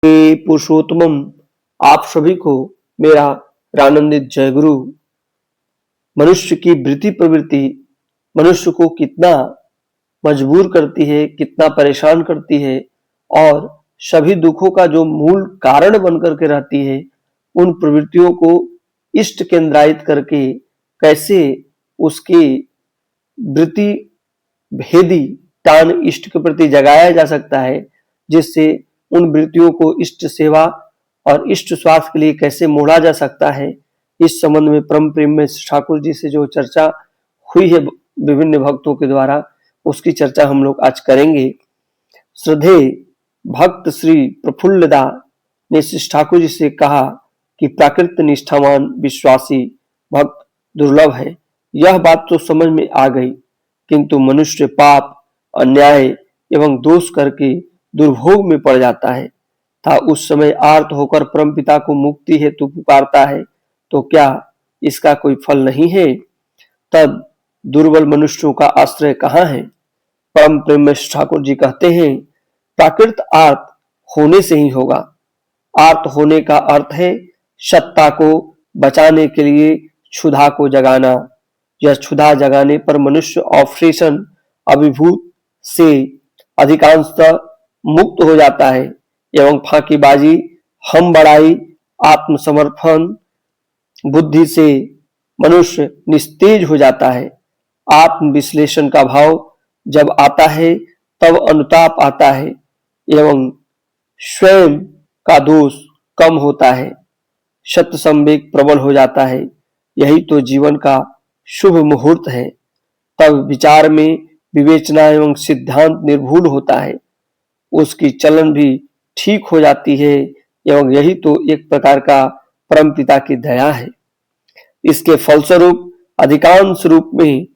हे पुरुषोत्तम, आप सभी को मेरा रानंदित जय गुरु। मनुष्य की वृत्ति प्रवृत्ति मनुष्य को कितना मजबूर करती है, कितना परेशान करती है और सभी दुखों का जो मूल कारण बनकर के रहती है, उन प्रवृत्तियों को इष्ट केंद्रायित करके कैसे उसकी वृत्ति भेदी टान इष्ट के प्रति जगाया जा सकता है, जिससे उन वृत्तियों को इष्ट सेवा और इष्ट स्वास्थ्य के लिए कैसे मोड़ा जा सकता है। इस संबंध में परम प्रेम में ठाकुर जी से जो चर्चा हुई है विभिन्न भक्तों के द्वारा, उसकी चर्चा हम लोग आज करेंगे। श्रद्धे भक्त श्री प्रफुल्लदा ने श्री ठाकुर जी से कहा कि प्राकृत निष्ठावान विश्वासी भक्त दुर्लभ है। यह बात तो समझ में आ गई, किंतु मनुष्य पाप, अन्याय एवं दोष करके दुर्भोग में पड़ जाता है था उस समय आर्त होकर परमपिता को मुक्ति हेतु पुकारता है, तो क्या इसका कोई फल नहीं है? तब दुर्बल मनुष्यों का आश्रय कहाँ है? परम प्रेम में ठाकुर जी कहते हैं, प्राकृत आर्त होने से ही होगा। आर्त होने का अर्थ है सत्ता को बचाने के लिए क्षुधा को जगाना। यह क्षुधा जगाने पर मनुष्य ऑपरेशन अभिभूत से अधिकांशतः मुक्त हो जाता है एवं फांकीबाजी, हम बड़ाई, आत्मसमर्पण बुद्धि से मनुष्य निस्तेज हो जाता है। आत्म विश्लेषण का भाव जब आता है तब अनुताप आता है एवं स्वयं का दोष कम होता है, सत्य संवेग प्रबल हो जाता है। यही तो जीवन का शुभ मुहूर्त है। तब विचार में विवेचना एवं सिद्धांत निर्भुल होता है, उसकी चलन भी ठीक हो जाती है एवं यही तो एक प्रकार का परमपिता की दया है। इसके फलस्वरूप अधिकांश रूप में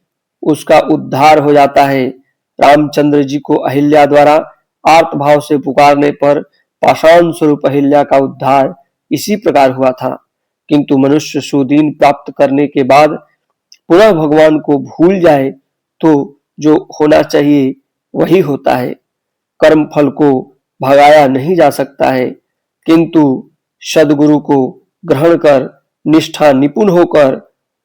उसका उद्धार हो जाता है। रामचंद्र जी को अहिल्या द्वारा आर्त भाव से पुकारने पर पाषाण स्वरूप अहिल्या का उद्धार इसी प्रकार हुआ था, किंतु मनुष्य सुदीन प्राप्त करने के बाद पुनः भगवान को भूल जाए तो जो होना चाहिए वही होता है। कर्म फल को भगाया नहीं जा सकता है, किंतु सदगुरु को ग्रहण कर निष्ठा निपुण होकर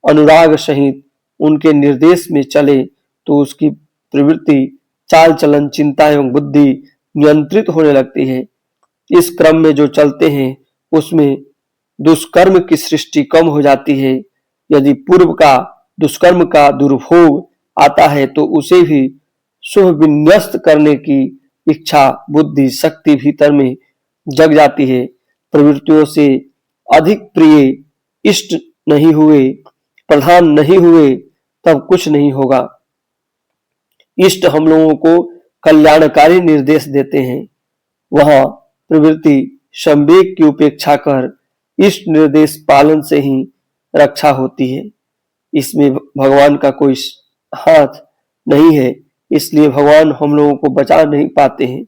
अनुराग सहित उनके निर्देश में चले तो उसकी प्रवृत्ति, चाल चलन, चिंता एवं बुद्धि नियंत्रित होने लगती है। इस क्रम में जो चलते हैं उसमें दुष्कर्म की सृष्टि कम हो जाती है। यदि पूर्व का दुष्कर्म का दुर्भोग आता है तो उसे भी शुभ विन्यस्त करने की इच्छा, बुद्धि, शक्ति भीतर में जग जाती है। प्रवृत्तियों से अधिक प्रिय इष्ट नहीं हुए, प्रधान नहीं हुए, तब कुछ नहीं होगा। इष्ट हम लोगों को कल्याणकारी निर्देश देते हैं, वहां प्रवृत्ति संवेग की उपेक्षा कर इष्ट निर्देश पालन से ही रक्षा होती है। इसमें भगवान का कोई हाथ नहीं है, इसलिए भगवान हम लोगों को बचा नहीं पाते हैं।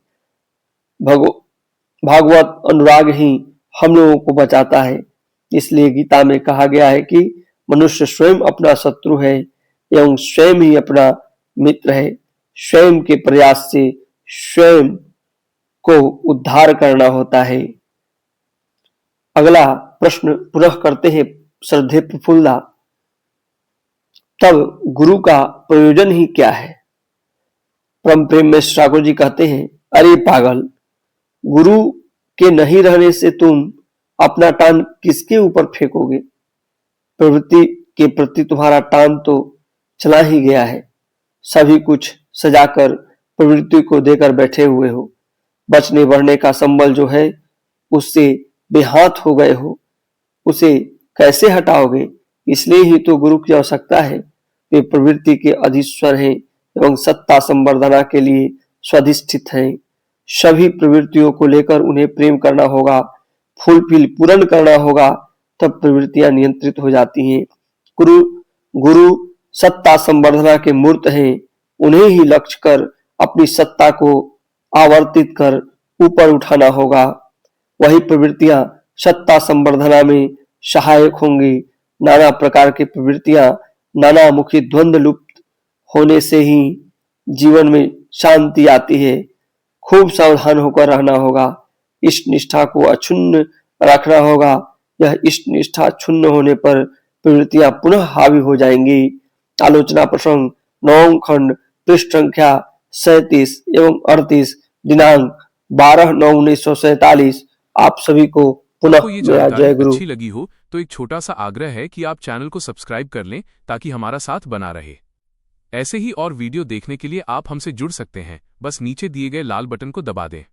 भागवत अनुराग ही हम लोगों को बचाता है। इसलिए गीता में कहा गया है कि मनुष्य स्वयं अपना शत्रु है एवं स्वयं ही अपना मित्र है। स्वयं के प्रयास से स्वयं को उद्धार करना होता है। अगला प्रश्न पुनः करते हैं श्रद्धे प्रफुल्ला, तब गुरु का प्रयोजन ही क्या है? परम प्रेम में ठाकुर जी कहते हैं, अरे पागल, गुरु के नहीं रहने से तुम अपना टान किसके ऊपर फेंकोगे? प्रवृत्ति के प्रति तुम्हारा टान तो चला ही गया है। सभी कुछ सजाकर प्रवृत्ति को देकर बैठे हुए हो। बचने बढ़ने का संबल जो है उससे बेहाथ हो गए हो, उसे कैसे हटाओगे? इसलिए ही तो गुरु की आवश्यकता है। वे प्रवृत्ति के अधीश्वर हैं एवं सत्ता संवर्धना के लिए स्वाधिष्ठित हैं। सभी प्रवृत्तियों को लेकर उन्हें प्रेम करना होगा, फुलफिल पूर्ण करना होगा, तब प्रवृत्तियां नियंत्रित हो जाती हैं। गुरु सत्ता संवर्धना के मूर्त हैं, उन्हें ही लक्ष्य कर अपनी सत्ता को आवर्तित कर ऊपर उठाना होगा। वही प्रवृत्तियां सत्ता संवर्धना में सहायक होंगी। नाना प्रकार की प्रवृत्तियां नाना मुखी द्वंद्व लुप्त होने से ही जीवन में शांति आती है। खूब सावधान होकर रहना होगा। इष्ट निष्ठा को अक्षुण्ण रखना होगा। यह इष्ट निष्ठा क्षुण्ण होने पर प्रवृत्तियां पुनः हावी हो जाएंगी। आलोचना प्रसंग 9 खंड पृष्ठ संख्या 37 एवं 38 दिनांक 12/9/1947। आप सभी को पुनः आपको ये मेरा जानकारी जय गुरु। अच्छी लगी हो तो एक छोटा सा आग्रह है कि आप चैनल को सब्सक्राइब कर लें ताकि हमारा साथ बना रहे। ऐसे ही और वीडियो देखने के लिए आप हमसे जुड़ सकते हैं, बस नीचे दिए गए लाल बटन को दबा दें।